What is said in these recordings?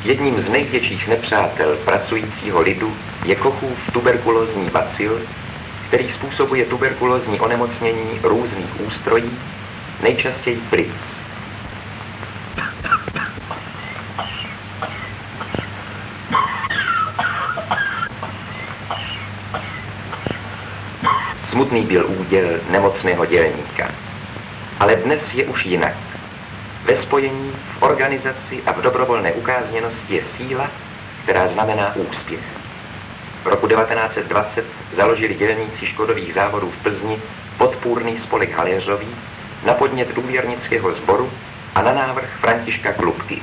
Jedním z největších nepřátel pracujícího lidu je Kochův tuberkulózní bacil, který způsobuje tuberkulózní onemocnění různých ústrojí, nejčastěji plic. Smutný byl úděl nemocného dělníka. Ale dnes je už jinak. Ve spojení, v organizaci a v dobrovolné ukázněnosti je síla, která znamená úspěch. V roku 1920 založili dělníci Škodových závodů v Plzni podpůrný spolek Haléřový na podnět důvěrnického sboru a na návrh Františka Klubky.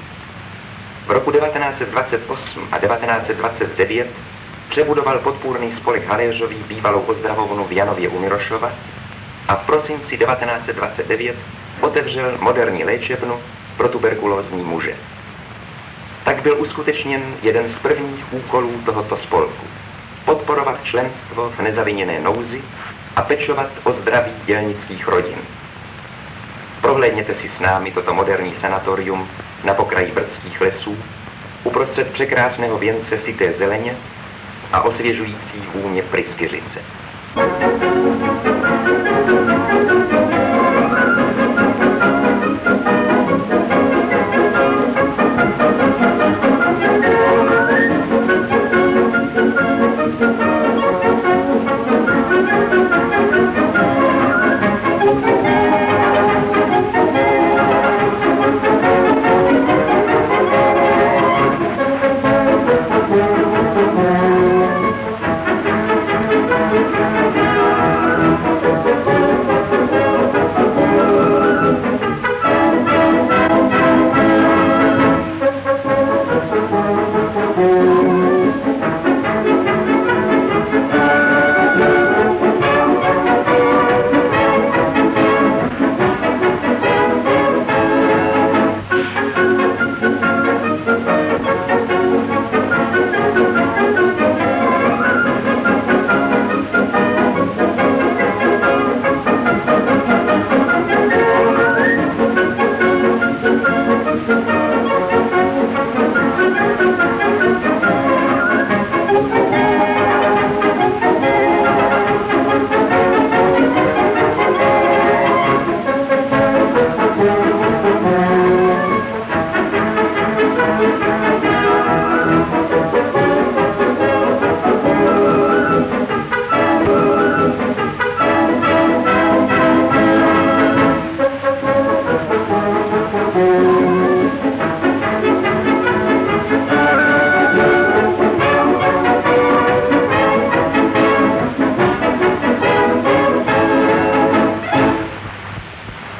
V roku 1928 a 1929 přebudoval podpůrný spolek Haléřový bývalou ozdravovnu v Janově u Mirošova a v prosinci 1929 otevřel moderní léčebnu pro tuberkulózní muže. Tak byl uskutečněn jeden z prvních úkolů tohoto spolku. Podporovat členstvo v nezaviněné nouzi a pečovat o zdraví dělnických rodin. Prohlédněte si s námi toto moderní sanatorium na pokraji brdských lesů, uprostřed překrásného věnce syté zeleně a osvěžující vůně pryskyřice.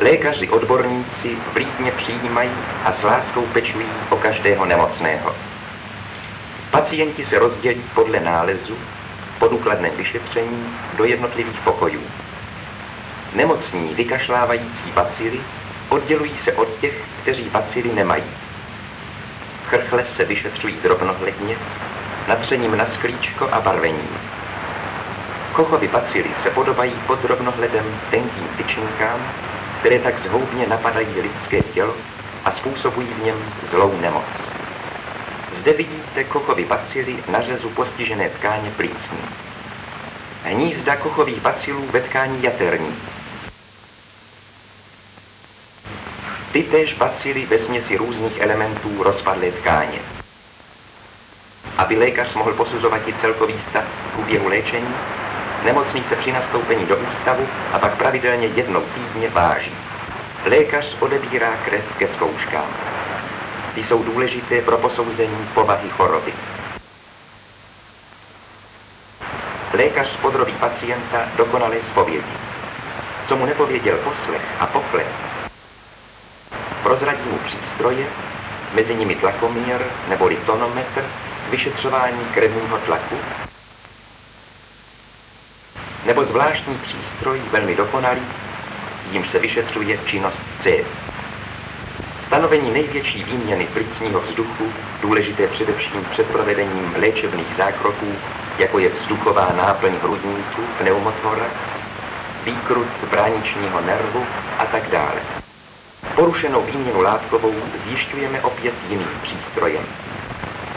Lékaři odborníci vlídně přijímají a s láskou pečují o každého nemocného. Pacienti se rozdělí podle nálezu po důkladném vyšetření do jednotlivých pokojů. Nemocní vykašlávající bacily oddělují se od těch, kteří bacily nemají. Chrchle se vyšetřují drobnohledně, natřením na sklíčko a barvením. Kochovy bacily se podobají pod drobnohledem tenkým tyčinkám, které tak zhoubně napadají lidské tělo a způsobují v něm zlou nemoc. Zde vidíte Kochovy bacily na řezu postižené tkáně plícní. Hnízda Kochových bacilů ve tkání jaterní. Tytéž bacily ve směsi různých elementů rozpadlé tkáně. Aby lékař mohl posuzovat i celkový stav v průběhu léčení, nemocný se při nastoupení do ústavu a pak pravidelně jednou týdně váží. Lékař odebírá krev ke zkouškám. Ty jsou důležité pro posouzení povahy choroby. Lékař podrobí pacienta dokonalé zpovědi. Co mu nepověděl poslech a poklep, prozradí mu přístroje, mezi nimi tlakomír neboli tonometr k vyšetřování krevního tlaku, nebo zvláštní přístroj velmi dokonalý, jímž se vyšetřuje činnost cév. Stanovení největší výměny plicního vzduchu, důležité především před provedením léčebných zákroků, jako je vzduchová náplň hrudníku, pneumotorach, výkrut bráničního nervu a tak dále. Porušenou výměnu látkovou zjišťujeme opět jiným přístrojem.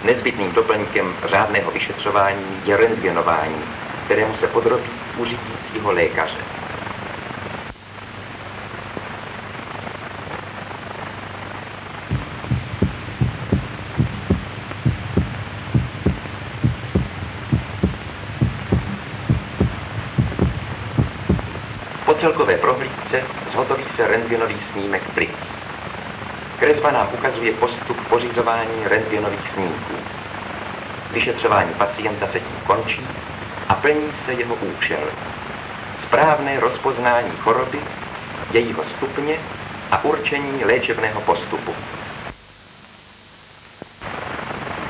Nezbytným doplňkem řádného vyšetřování je rentgenování, kterému se podrobí u řídícího lékaře. Po celkové prohlídce zhotoví se rentgenový snímek plic. Kresba nám ukazuje postup pořizování rentgenových snímků. Vyšetřování pacienta se tím končí a plní se jeho účel. Správné rozpoznání choroby, jejího stupně a určení léčebného postupu.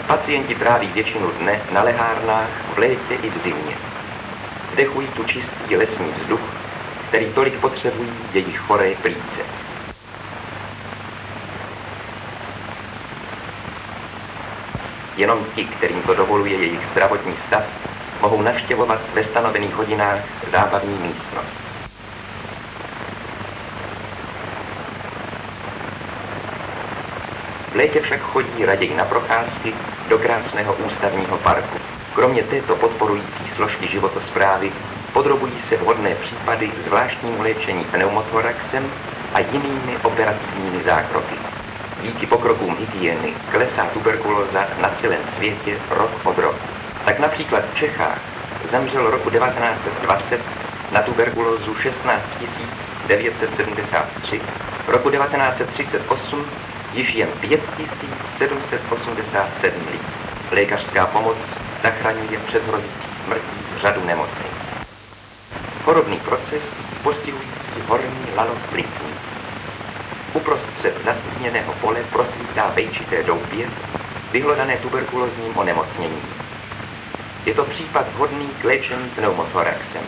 Pacienti tráví většinu dne na lehárnách v létě i v zimě. Vdechují tu čistý lesní vzduch, který tolik potřebují jejich choré plíce. Jenom ti, kterým to dovoluje jejich zdravotní stav, mohou navštěvovat ve stanovených hodinách zábavní místnost. V létě však chodí raději na procházky do krásného ústavního parku. Kromě této podporující složky životosprávy podrobují se vhodné případy zvláštnímu léčení pneumothoraxem a jinými operativními zákroky. Díky pokrokům hygieny klesá tuberkulóza na celém světě rok od roku. Tak například v Čechách zemřelo roku 1920 na tuberkulózu 16 973, roku 1938 již jen 5 787 lidí. Lékařská pomoc zachraňuje před hrozící smrtí řadu nemocných. Chorobný proces postihující horní lalov plicní. Uprostřed zastíněného pole prosvítá vejčité doupě, vyhledané tuberkulózním onemocněním. Je to případ vhodný k léčení pneumothoraxem.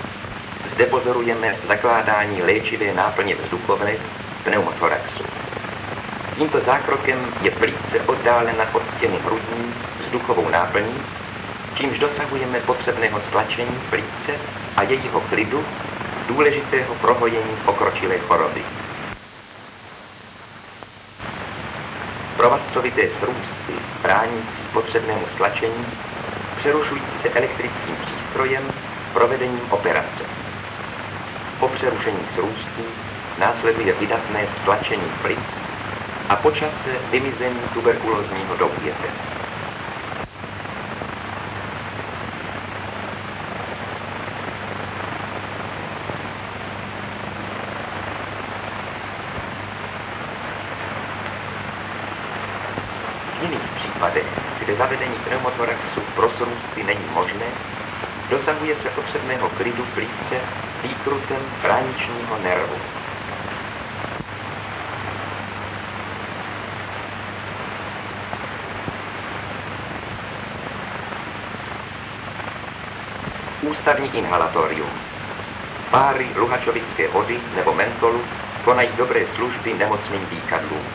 Zde pozorujeme zakládání léčivé náplně vzduchové pneumothoraxu. Tímto zákrokem je plíce oddálena od stěny hrudní vzduchovou náplní, čímž dosahujeme potřebného stlačení plíce a jejího klidu, důležitého prohojení pokročilé choroby. Provazcovité srůsty bránící potřebnému stlačení přerušují se elektrickým přístrojem provedením operace. Po přerušení srůstů následuje vydatné stlačení plic a po čase vymizení tuberkulózního doupěte. V jiných případech, kde zavedení pneumothoraxu pro srůsty není možné, dosahuje se potřebného klidu plíce výkrutem bráničního nervu. Ústavní inhalatorium. Páry luhačovické vody nebo mentolu konají dobré služby nemocným dýchadlům.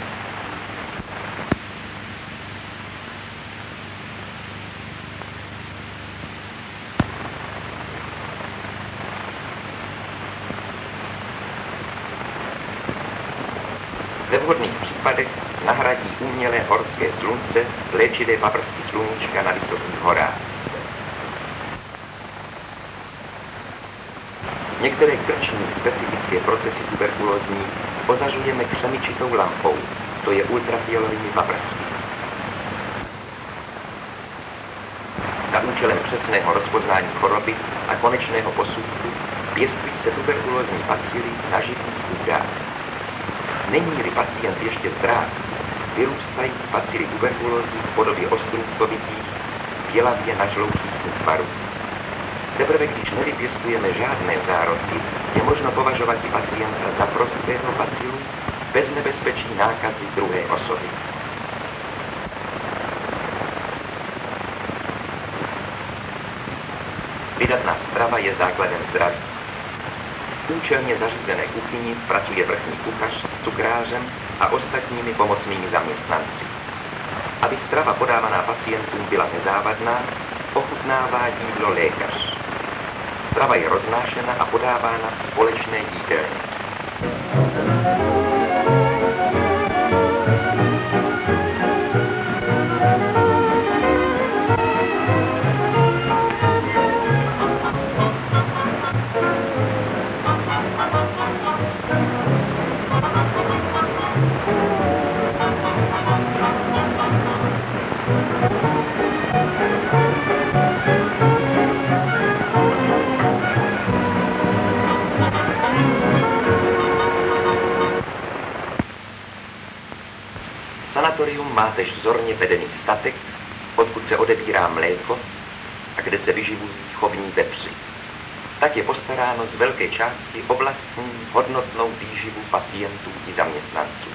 Ve vhodných případech nahradí umělé horské slunce léčivé paprsky sluníčka na vysokých horách. Některé krční specifické procesy tuberkulózní ozařujeme křemičitou lampou, to je ultrafialovými paprsky. Za účelem přesného rozpoznání choroby a konečného posudku pěstují se tuberkulózní bacily na živých půdách. Není-li pacient ještě zdráv, vyrůstají bacily tuberkulózní v podobě ostrůvkovitých, bělavě nažloutících tvarů. Teprve když nevypěstujeme žádné zárodky, je možno považovat i pacienta za prostého bacilu bez nebezpečí nákazy druhé osoby. Vydatná strava je základem zdraví. V účelně zařízené kuchyni pracuje vrchní kuchař s cukrářem a ostatními pomocnými zaměstnanci. Aby strava podávaná pacientům byla nezávadná, ochutnává jídlo lékař. Strava je roznášena a podávána v společné jídelně. má tež vzorně vedený statek, odkud se odebírá mléko a kde se vyživují chovní vepři. Tak je postaráno z velké části oblastní hodnotnou výživu pacientů i zaměstnanců.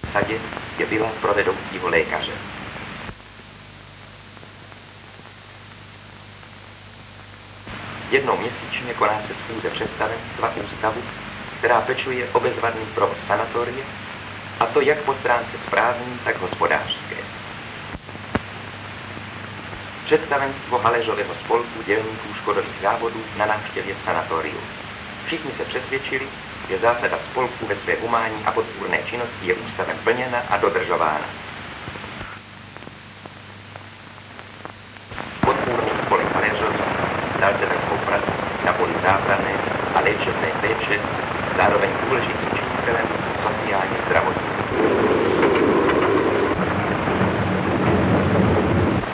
V sadě je vila pro vedoucího lékaře. Jednou měsíčně koná se schůze představenstva ústavu, která pečuje o bezvadný provoz sanatoria, a to jak po stránce správní, tak hospodářské. Představenstvo Haležového spolku dělníků škodových závodů na návštěvě v sanatoriu. Všichni se přesvědčili, že zásada spolku ve své humánní a podpůrné činnosti je ústavem plněna a dodržována. Podpůrný spolek Haležový dal se tak spolupracovat na poli záchranné a léčebné péče, zároveň důležitým činitelem sociálně zdravotní.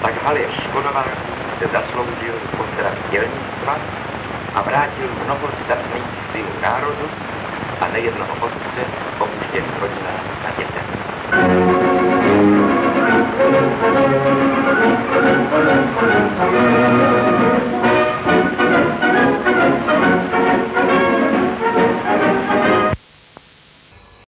Tak Haléř Škodovák se zasloužil pozdrav dělnictva a vrátil mnoho zdatných sil národu a nejednoho otce opuštěným rodinám a dětem.